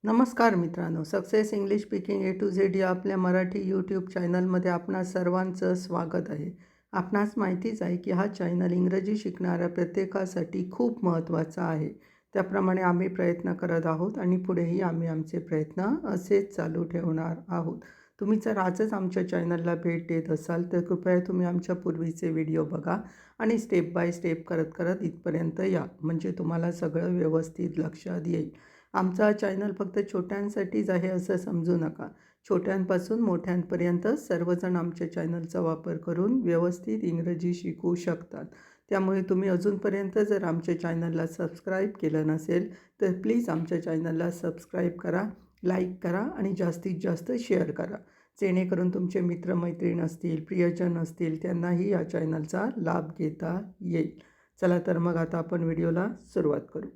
नमस्कार मित्रांनो, success English speaking A to Z या आपल्या मराठी यूट्यूब चॅनलमध्ये आपणा सर्वांचं स्वागत आहे. आपणास माहितीच आहे की हा चॅनल इंग्रजी शिकणाऱ्या प्रत्येकासाठी खूप महत्त्वाचा आहे. त्याप्रमाणे आम्ही प्रयत्न करत आहोत आणि पुढेही आम्ही आमचे प्रयत्न असेच चालू ठेवणार आहोत. तुम्ही जर आजच आमच्या चॅनलला भेट देत असाल तर कृपया तुम्ही आमच्या पूर्वीचे व्हिडिओ बघा आणि स्टेप बाय स्टेप करत करत इथपर्यंत या, म्हणजे तुम्हाला सगळं व्यवस्थित लक्षात येईल. आमचा चॅनल फक्त छोट्यांसाठीच आहे असं समजू नका. छोट्यांपासून मोठ्यांपर्यंत सर्वजण आमच्या चॅनलचा वापर करून व्यवस्थित इंग्रजी शिकू शकतात. त्यामुळे तुम्ही अजूनपर्यंत जर आमच्या चॅनलला सबस्क्राईब केलं नसेल तर प्लीज आमच्या चॅनलला सबस्क्राईब करा, लाईक करा आणि जास्तीत जास्त शेअर करा, जेणेकरून तुमचे मित्रमैत्रीण असतील, प्रियजन असतील, त्यांनाही या चॅनलचा लाभ घेता येईल. चला तर मग आता आपण व्हिडिओला सुरुवात करू.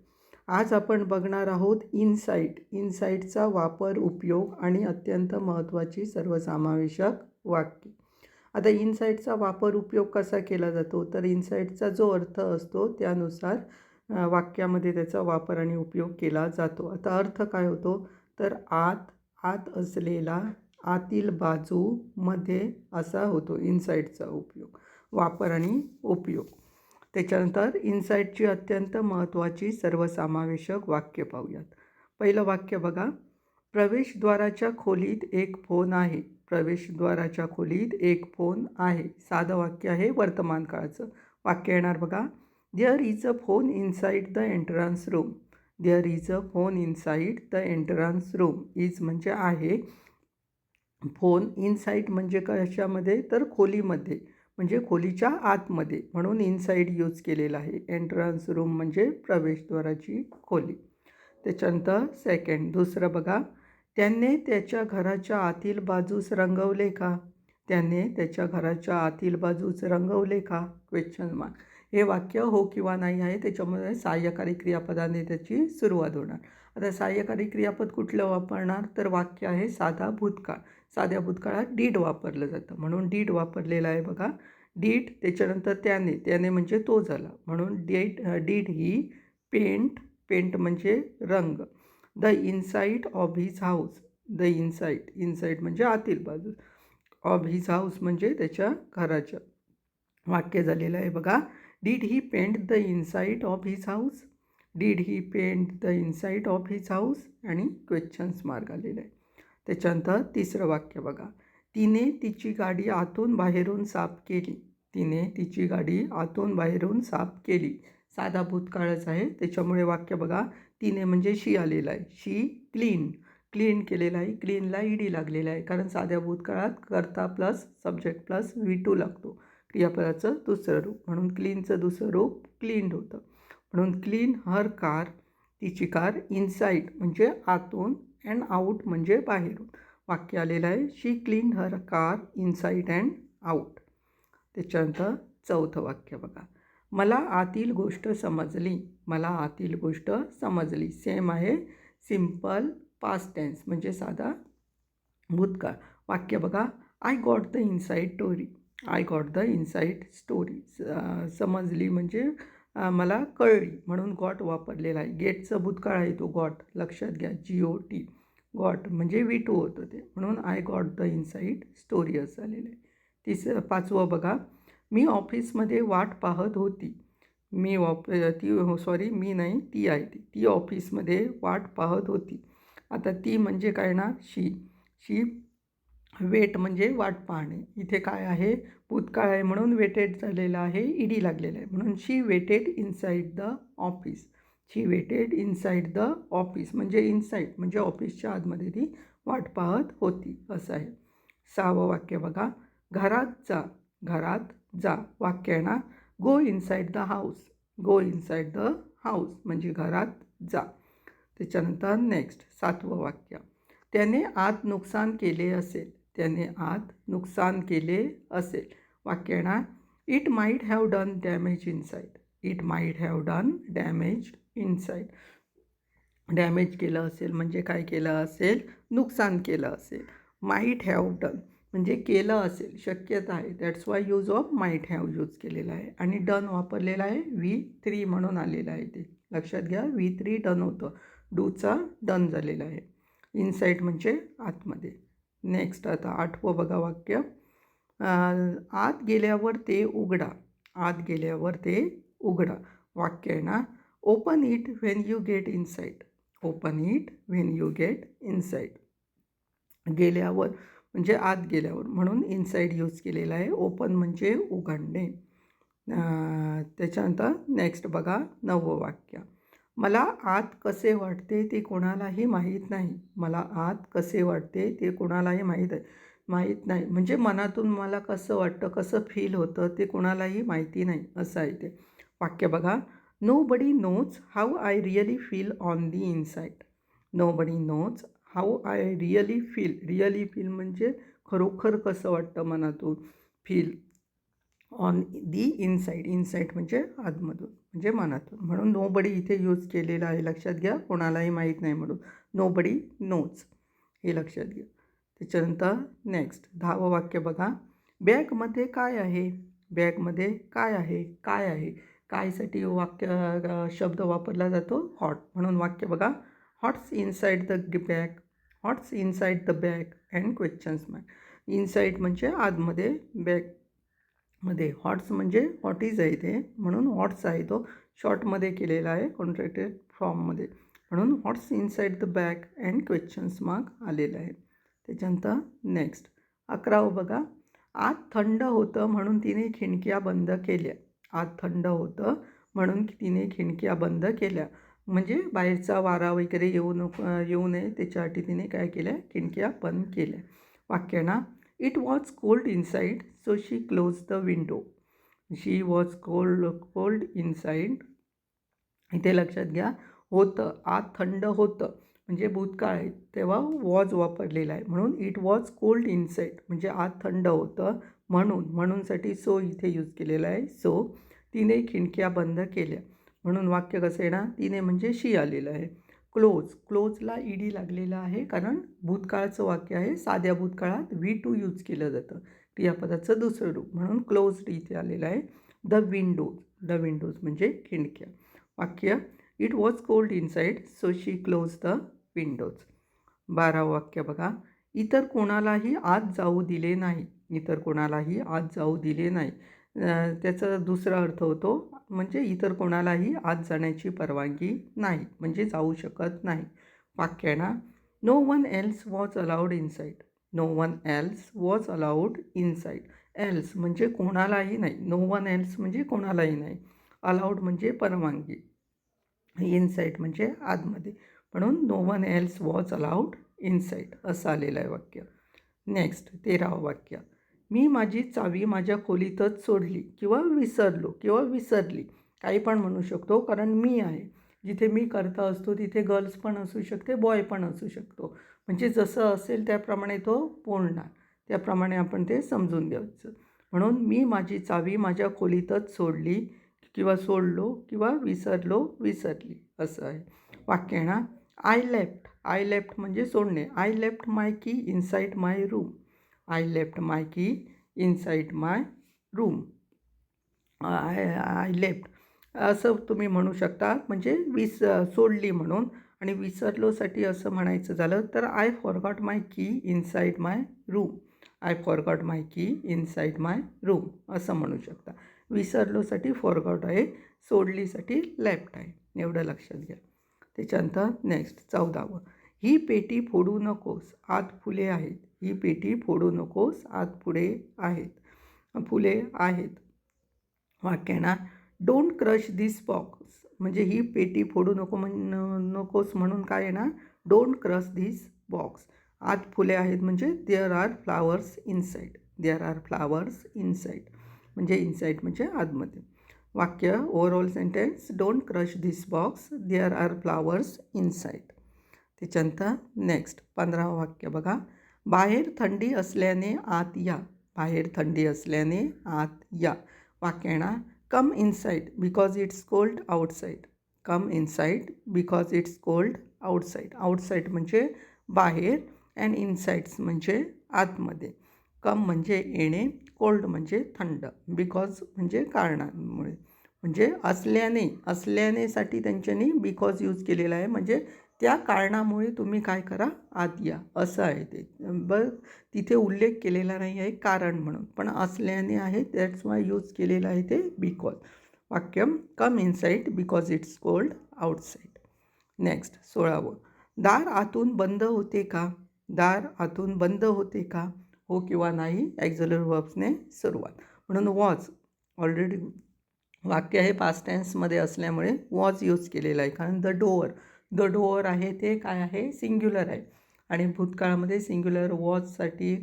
आज आपण बघणार आहोत इनसाइटचा वापर, उपयोग आणि अत्यंत महत्त्वाची सर्वसमावेशक वाक्य. आता इनसाइटचा वापर उपयोग कसा केला जातो, तर इनसाइटचा जो अर्थ असतो त्यानुसार वाक्यामध्ये त्याचा वापर आणि उपयोग केला जातो. आता अर्थ काय होतो, तर आत असलेला, आतील बाजू, मध्ये असा होतो इनसाइटचा उपयोग, वापर आणि उपयोग. त्याच्यानंतर इनसाइटची अत्यंत महत्त्वाची सर्वसमावेशक वाक्य पाहूयात. पहिलं वाक्य बघा, प्रवेशद्वाराच्या खोलीत एक फोन आहे. प्रवेशद्वाराच्या खोलीत एक फोन आहे. साधं वाक्य आहे, वर्तमान काळाचं. वाक्य येणार बघा, there is a phone inside the entrance room. There is a phone inside the entrance room. Is म्हणजे आहे, फोन इनसाइड म्हणजे कशामध्ये, तर खोलीमध्ये, म्हणजे खोलीच्या आतमध्ये, म्हणून इनसाइड यूज केलेला आहे. एंट्रन्स रूम म्हणजे प्रवेशद्वाराची खोली. त्याच्यानंतर सेकंड, दुसरं बघा, त्याने त्याच्या घराच्या आतील बाजूस रंगवले का. त्याने त्याच्या घराच्या आतील बाजूस रंगवले का, क्वेश्चन मार्क. हे वाक्य हो किंवा नाही आहे, त्याच्यामुळे सहाय्यकारी क्रियापदाने त्याची सुरुवात होणार. आता सहाय्यकारी क्रियापद कुठलं वापरणार, तर वाक्य आहे साधा भूतकाळ. साध्या भूतकाळात डीड वापरलं जातं, म्हणून डीड वापरलेलं आहे बघा. डीड, त्याच्यानंतर त्याने म्हणजे तो झाला, म्हणून डीड ही पेंट म्हणजे रंग, the inside of his house. The inside म्हणजे आतील बाजू, ऑफ हिज हाऊस म्हणजे त्याच्या घराच्या. वाक्य झालेलं आहे बघा, did he paint the inside of his house. Did he paint the inside of his house, आणि क्वेश्चन्स मार्क आलेलं आहे. त्याच्यानंतर तिसरं वाक्य बघा, तिने तिची गाडी आतून बाहेरून साफ केली. तिने तिची गाडी आतून बाहेरून साफ केली. साधा भूतकाळच आहे, त्याच्यामुळे वाक्य बघा, तिने म्हणजे शी आलेला आहे. शी क्लीन केलेला आहे. क्लीनला ईडी लागलेला आहे, कारण साध्या भूतकाळात कर्ता प्लस सब्जेक्ट प्लस V2 लागतो, क्रियापदाचं दुसरं रूप, म्हणून क्लीनचं दुसरं रूप क्लीन्ड होतं. म्हणून क्लीन हर कार, तिची कार, इनसाइड म्हणजे आतून, अँड आऊट म्हणजे बाहेरून. वाक्य आलेलं आहे, she clean her car inside and out. त्याच्यानंतर चौथं वाक्य बघा, मला आतील गोष्ट समजली. मला आतील गोष्ट समजली. सेम आहे, सिम्पल पास्ट टेन्स म्हणजे साधा भूतकाळ. वाक्य बघा, I got the inside story. I got the inside story. समजली म्हणजे मला कळली, म्हणून गॉट वापरलेला आहे. गेटचं भूतकाळ आहे तो गॉट, लक्षात घ्या, GOT. गॉट म्हणजे V2 होतं ते, म्हणून I got the inside story असं झालेलं आहे. पाचवं बघा, मी ऑफिसमध्ये वाट पाहत होती. मी ती आहे ती ऑफिसमध्ये वाट पाहत होती. आता ती म्हणजे काय ना, शी वेट म्हणजे वाट पाहणे. इथे काय आहे, भूतकाळ आहे, म्हणून वेटेड झालेलं आहे, ईडी लागलेलं आहे, म्हणून शी weighted inside the office. She weighted inside the office म्हणजे इनसाइड म्हणजे ऑफिसच्या आतमध्ये ती वाट पाहत होती असं आहे. सहावं वाक्य बघा, घरात जा. वाक्य आहे ना, go inside the house. Go inside the house म्हणजे घरात जा. त्याच्यानंतर नेक्स्ट सातवं वाक्य, त्याने आत नुकसान केले असेल. त्याने आत नुकसान केले असेल. वाक्य येणार, it might have done damage inside. It might have done damage inside. Damage केलं असेल म्हणजे काय केलं असेल, नुकसान केलं असेल. माईट हॅव डन म्हणजे केलं असेल, शक्यता आहे, that's why use of might have use केलेला आहे. आणि डन वापरलेला आहे, V3 म्हणून आलेलं आहे ते, लक्षात घ्या, V3 डन होतं, डूचा डन झालेला आहे. इनसाईड म्हणजे आतमध्ये. नेक्स्ट आता 8वं बघा वाक्य. आत गेल्यावर ते उघडा. आत गेल्यावर ते उघडा. वाक्य आहे ना, open it when you get inside. Open it when you get inside. गेल्यावर म्हणजे आत गेल्यावर, म्हणून इनसाईड यूज केलेला आहे. ओपन म्हणजे उघडणे. त्याच्यानंतर नेक्स्ट बघा 9वं वाक्य. मला आत कसे वाटते ते कोणालाही माहीत नाही. मला आत कसे वाटते ते कोणालाही माहीत नाही म्हणजे मनातून मला कसं वाटतं, कसं फील होतं ते कोणालाही माहिती नाही, असं आहे ते. वाक्य बघा. Nobody knows how I really feel on the inside. Nobody knows how I really feel. Really feel म्हणजे खरोखर कसं वाटतं मनातून, feel on the inside. Inside म्हणजे आतमधून म्हणजे मनातून, म्हणून नोबडी इथे यूज केलेला आहे. लक्षात घ्या, कोणालाही माहीत नाही म्हणून नोबडी नोज, हे लक्षात घ्या. त्याच्यानंतर नेक्स्ट 10वं वाक्य बघा. बॅगमध्ये काय आहे. बॅगमध्ये काय आहे. काय आहे, कायसाठी शब्द वापरला जातो, हॉट. म्हणून वाक्य बघा. Hots inside the bag. Hots inside the bag and questions mark. Inside म्हणजे आतमध्ये, बॅगमध्ये. हॉट्स म्हणजे हॉट इज आहे ते, म्हणून हॉट्स आहे तो शॉर्टमध्ये केलेला आहे, कॉन्ट्रॅक्टेड फॉर्ममध्ये, म्हणून hots inside the bag and questions mark आलेलं आहे. त्याच्यानंतर नेक्स्ट 11वं बघा. आत थंड होतं म्हणून तिने खिडक्या बंद केल्या. आत थंड होतं म्हणून तिने खिडक्या बंद केल्या, म्हणजे बाहेरचा वारा वगैरे येऊ नये त्याच्यासाठी तिने काय केल्या, खिडक्या बंद केल्या. वाक्य ना, it was cold inside so she close the window. She was cold inside. इथे लक्षात घ्या, होतं, आत थंड होतं म्हणजे भूतकाळ आहे, तेव्हा वॉज वापरलेला आहे, म्हणून इट वॉज कोल्ड इनसाईड म्हणजे आत थंड होतं, म्हणूनसाठी सो इथे यूज केलेला आहे. सो तिने खिडक्या बंद केल्या, म्हणून वाक्य कसं आहे ना, तिने म्हणजे शी आलेलं आहे. क्लोजला ईडी लागलेला आहे, कारण भूतकाळाचं वाक्य आहे. साध्या भूतकाळात V2 यूज केलं जातं, क्रियापदाचं दुसरं रूप, म्हणून क्लोज्ड इथे आलेलं आहे. द विंडोज म्हणजे खिडक्या. वाक्य. It was cold inside so she close the windows. 12वं वाक्य बघा. इतर कोणालाही आत जाऊ दिले नाही. इतर कोणालाही आत जाऊ दिले नाही. त्याचा दुसरा अर्थ होतो म्हणजे इतर कोणालाही आत जाण्याची परवानगी नाही, म्हणजे जाऊ शकत नाही. वाक्य ना, no one else was allowed inside. No one else was allowed inside. Else म्हणजे कोणालाही नाही, नो वन एल्स म्हणजे कोणालाही नाही, अलाउड म्हणजे परवानगी, इनसाईड म्हणजे आतमध्ये, म्हणून no one else was allowed inside असं आलेलं आहे वाक्य. नेक्स्ट 13वं वाक्य. मी माझी चावी माझ्या खोलीतच सोडली किंवा विसरली, काही पण म्हणू शकतो, कारण मी आहे. जिथे मी करता असतो तिथे गर्ल्स पण असू शकते, बॉय पण असू शकतो, म्हणजे जसं असेल त्याप्रमाणे तो बोलणार, त्याप्रमाणे आपण ते समजून घ्यायचं. म्हणून मी माझी चावी माझ्या खोलीतच सोडली किंवा विसरली असं आहे. वाक्य ना, आय लेफ्ट म्हणजे सोडणे. I left my key inside my room. I left my key inside my room. I left असं तुम्ही म्हणू शकता, म्हणजे सोडली म्हणून. आणि विसरलोसाठी असं म्हणायचं झालं तर I forgot my key inside my room. I forgot my key inside my room असं म्हणू शकता. विसरलोसाठी फॉरगॉट आहे, सोडलीसाठी लेफ्ट आहे, एवढं लक्षात घ्या. त्याच्यानंतर नेक्स्ट 14वं. ही पेटी फोडू नकोस, आत फुले आहेत. ही पेटी फोडू नकोस, आत फुले आहेत. वाक्य ना, डोंट क्रश दिस बॉक्स म्हणजे ही पेटी फोडू नकोस म्हणून काय आहे ना, डोंट क्रश दिस बॉक्स. आत फुले आहेत म्हणजे there are flowers inside. There are flowers inside म्हणजे इनसाईड म्हणजे आतमध्ये. वाक्य overall sentence. Don't crush this box, there are flowers inside. त्याच्यानंतर नेक्स्ट 15वं वाक्य बघा. बाहेर थंडी असल्याने आत या. बाहेर थंडी असल्याने आत या. वाक्य ना, come inside because it's cold outside. Come inside because it's cold outside. Outside म्हणजे बाहेर अँड इनसाईड्स म्हणजे आतमध्ये. कम म्हणजे येणे, कोल्ड म्हणजे थंड, बिकॉज म्हणजे कारणामुळे, म्हणजे असल्यानेसाठी त्यांच्यानी बिकॉज यूज केलेला आहे, म्हणजे त्या कारणामुळे तुम्ही काय करा, आत या, असं आहे ते. बरं, तिथे उल्लेख केलेला नाही आहे कारण म्हणून, पण असल्याने आहे, दॅट्स वाय यूज केलेलं आहे ते बिकॉज. वाक्य come inside because it's cold outside. Next 16वं, दार आतून बंद होते का? दार आतून बंद होते का? हो किंवा नाही ॲक्झिलरी वर्ब्सने सुरुवात. म्हणून वॉज ऑलरेडी वाक्य हे पास्ट टेन्समध्ये असल्यामुळे वॉज यूज केलेलं आहे. कारण द डोअर आहे ते काय आहे, सिंग्युलर आहे. आणि भूतकाळामध्ये सिंग्युलरसाठी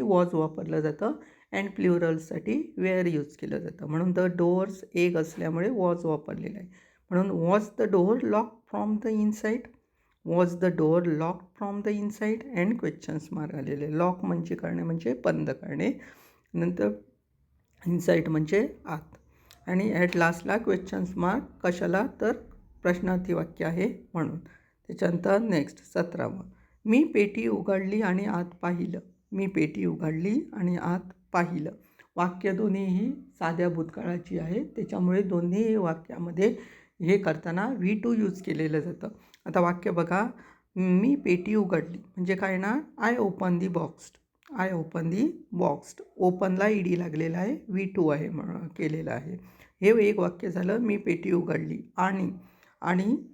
वॉज वापरलं जातं अँड प्ल्युरलसाठी वेअर यूज केलं जातं. म्हणून द डोअर्स एक असल्यामुळे वॉज वापरलेलं आहे. म्हणून was the door lock from the inside, was the door lock from the inside and questions mark आलेले. लॉक म्हणजे करणे म्हणजे बंद करणे, नंतर इनसाईड म्हणजे आत, आणि ॲट लास्टला क्वेश्चन्स मार्क कशाला, तर प्रश्नार्थी वाक्य आहे म्हणून. त्याच्यानंतर नेक्स्ट 17वं, मी पेटी उघडली आणि आत पाहिलं. मी पेटी उघडली आणि आत पाहिलं. वाक्य दोन्हीही साध्या भूतकाळाची आहे, त्याच्यामुळे दोन्ही वाक्यामध्ये हे करताना V2 यूज केलेलं जातं. आता वाक्य बघा, मी पेटी उघडली म्हणजे काय ना, I open the box. I open the box. ओपनला ईडी लागलेला आहे, V2 आहे केलेलं आहे. हे एक वाक्य झालं, मी पेटी उघडली आणि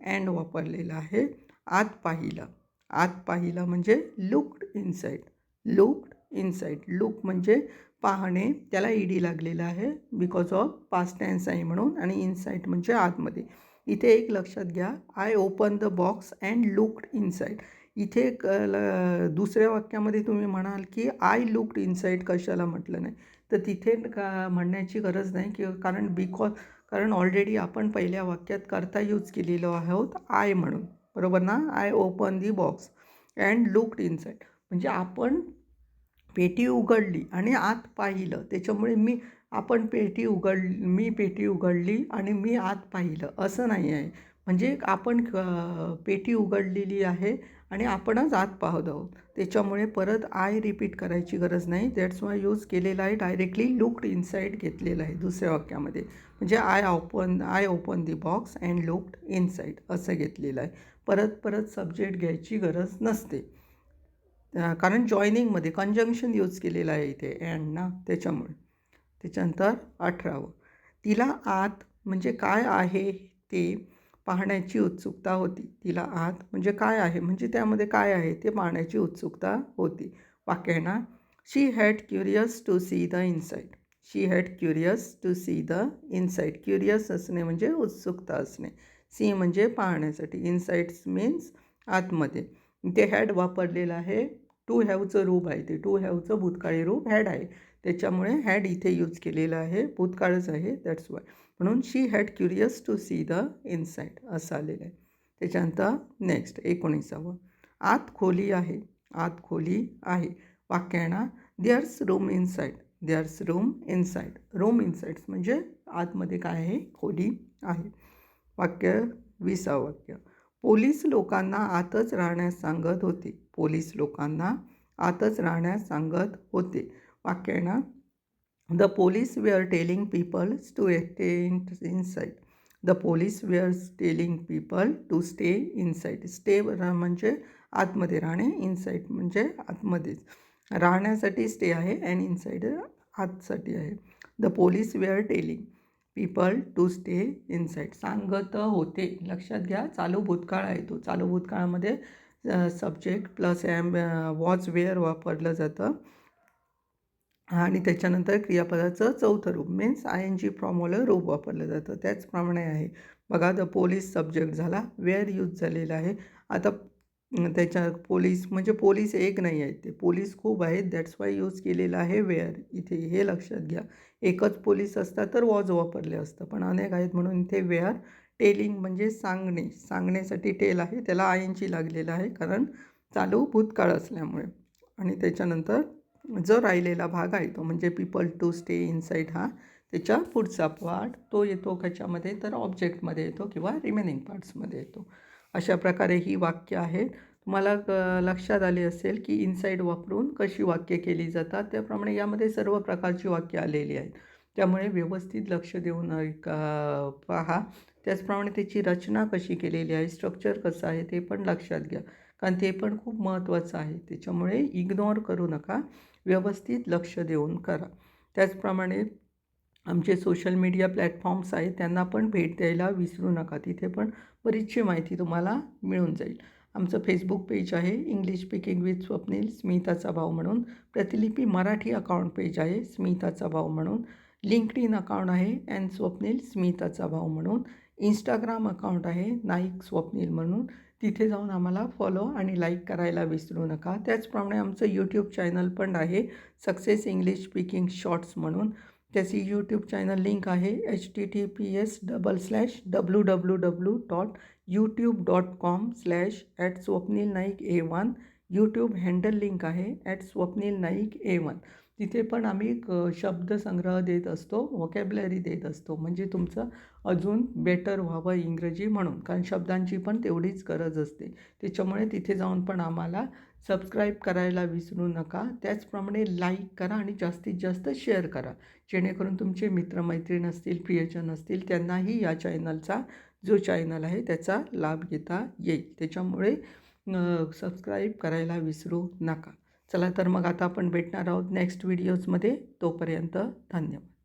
अँड वापरलेलं आहे. आत पाहिलं. आत पाहिलं म्हणजे looked inside. Looked inside. Look म्हणजे पाहणे, त्याला ईडी लागलेलं आहे बिकॉज ऑफ पास्ट टेन्स आहे म्हणून, आणि इनसाईड म्हणजे आतमध्ये. इथे एक लक्षात घ्या, I open the box and looked inside. इथे दुसऱ्या वाक्यामध्ये तुम्ही म्हणाल की आय लुक्ड इनसाईड कशाला म्हटलं नाही, तर तिथे म्हणण्याची गरज नाही की कारण ऑलरेडी आपण पहिल्या वाक्यात करता यूज केलेलो आहोत आय म्हणून, बरोबर ना. I open the box and looked inside म्हणजे आपण पेटी उघडली आणि आत पाहिलं, त्याच्यामुळे मी पेटी उघडली आणि मी आत पाहिलं असं नाही आहे. म्हणजे आपण पेटी उघडलेली आहे आणि आपणच आत पाहत आहोत, त्याच्यामुळे परत आय रिपीट करायची गरज नाही. दॅट्स वाय यूज केलेला आहे, डायरेक्टली लुक्ड इनसाईड घेतलेलं आहे दुसऱ्या वाक्यामध्ये. म्हणजे I open the box and looked inside असं घेतलेलं आहे. परत सब्जेक्ट घ्यायची गरज नसते, कारण जॉईनिंगमध्ये कंजंक्शन यूज केलेलं आहे इथे अँड ना, त्याच्यामुळे. त्याच्यानंतर 18वं, तिला आत म्हणजे काय आहे ते पाहण्याची उत्सुकता होती. तिला आत म्हणजे काय आहे, म्हणजे त्यामध्ये काय आहे ते पाहण्याची उत्सुकता होती. वाक्य आहे ना, she had curious to see the inside. She had curious to see the inside. Curious असणे म्हणजे उत्सुकता असणे. सी म्हणजे पाहण्यासाठी, इनसाईड्स मीन्स आतमध्ये. ते हॅड वापरलेलं आहे, टू हॅवचं रूप आहे ते, टू हॅवचं भूतकाळी रूप हॅड आहे, त्याच्यामुळे हॅड इथे यूज केलेलं आहे, भूतकाळच आहे, दॅट्स वाय. म्हणून she had curious to see the inside असं आलेलं आहे. त्याच्यानंतर नेक्स्ट 19वं, आत खोली आहे. आत खोली आहे. वाक्य आहे ना, there's room inside. There's room inside. Room insides म्हणजे आतमध्ये काय आहे, खोली आहे. वाक्य 20वं वाक्य, पोलीस लोकांना आतच राहण्यास सांगत होते. पोलीस लोकांना आतच राहण्यास सांगत होते. वाक्य आहे ना, the police were telling people to stay inside. The police were telling people to stay inside. Stay म्हणजे आतमध्ये राहणे, इनसाईड म्हणजे आतमध्येच राहण्यासाठी स्टे आहे, अँड इनसाईड आतसाठी आहे. The police were telling people to stay inside. सांगत होते, लक्षात घ्या, चालू भूतकाळ आहे तो. चालू भूतकाळामध्ये सब्जेक्ट प्लस वॉज वेअर वापरलं जातं, आणि त्याच्यानंतर क्रियापदाचं चौथं रूप मीन्स ING फॉर्मवालं रूप वापरलं जातं. त्याचप्रमाणे आहे बघा, द पोलीस सब्जेक्ट झाला, वेअर यूज झालेला आहे. आता त्याच्या पोलीस म्हणजे पोलीस एक नाही आहेत, ते पोलीस खूप आहेत, दॅट्स वाय यूज केलेलं आहे वेअर इथे, हे लक्षात घ्या. एकच पोलीस असतात तर वॉज वापरले असतं, पण अनेक आहेत म्हणून इथे वेअर. टेलिंग म्हणजे सांगणे, सांगण्यासाठी टेल आहे, त्याला ING लागलेलं आहे कारण चालू भूतकाळ असल्यामुळे. आणि त्याच्यानंतर जो राहिलेला भाग आहे तो म्हणजे पीपल टू स्टे इनसाईड, हा त्याच्या पुढचा पार्ट तो येतो कशामध्ये, तर ऑब्जेक्टमध्ये येतो किंवा रिमेनिंग पार्ट्समध्ये येतो. अशा प्रकारे ही वाक्य आहेत. तुम्हाला लक्षात आले असेल की इनसाईड वापरून कशी वाक्य केली जातात, त्याप्रमाणे यामध्ये सर्व प्रकारची वाक्य आलेली आहेत. त्यामुळे व्यवस्थित लक्ष देऊन पहा, त्याचप्रमाणे त्याची रचना कशी केलेली आहे, स्ट्रक्चर कसं आहे ते पण लक्षात घ्या. कारण ते पण खूप महत्त्वाचं आहे. त्याच्यामुळे इग्नोर करू नका, व्यवस्थित लक्ष देऊन करा. त्याचप्रमाणे आमचे सोशल मीडिया प्लॅटफॉर्म्स आहेत त्यांना पण भेट द्यायला विसरू नका. तिथे पण बरीचशी माहिती तुम्हाला मिळून जाईल. आमचं फेसबुक पेज आहे इंग्लिश स्पीकिंग विथ स्वप्नील स्मिताचा भाऊ म्हणून. प्रतिलिपी मराठी अकाउंट पेज आहे स्मिताचा भाऊ म्हणून. लिंक्डइन अकाउंट आहे एन स्वप्नील स्मिताचा भाऊ म्हणून. इंस्टाग्राम अकाउंट आहे नाईक स्वप्नील म्हणून. तिथे जाऊन आम्हाला फॉलो आणि लाईक करायला विसरू नका. त्याचप्रमाणे आमचं यूट्यूब चॅनल पण आहे सक्सेस इंग्लिश स्पीकिंग शॉर्ट्स म्हणून. त्याची यूट्यूब चॅनल लिंक आहे https://www.youtube.com/@swapnilnaik1. यूट्यूब हँडल लिंक आहे @swapnilnaik1. तिथे पण आम्ही शब्दसंग्रह देत असतो, व्होकॅब्युलरी देत असतो, म्हणजे तुमचं अजून बेटर व्हावं इंग्रजी म्हणून. कारण शब्दांची पण तेवढीच गरज असते. त्याच्यामुळे तिथे जाऊन पण आम्हाला सबस्क्राईब करायला विसरू नका. त्याचप्रमाणे लाईक करा आणि जास्तीत जास्त शेअर करा, जेणेकरून तुमचे मित्रमैत्रीण असतील, प्रियजन असतील, त्यांनाही या चॅनलचा जो चॅनल आहे त्याचा लाभ घेता येईल. त्याच्यामुळे सबस्क्राईब करायला विसरू नका. चला तर मग आता आपण भेटणार आहोत नेक्स्ट व्हिडिओजमध्ये. तोपर्यंत धन्यवाद.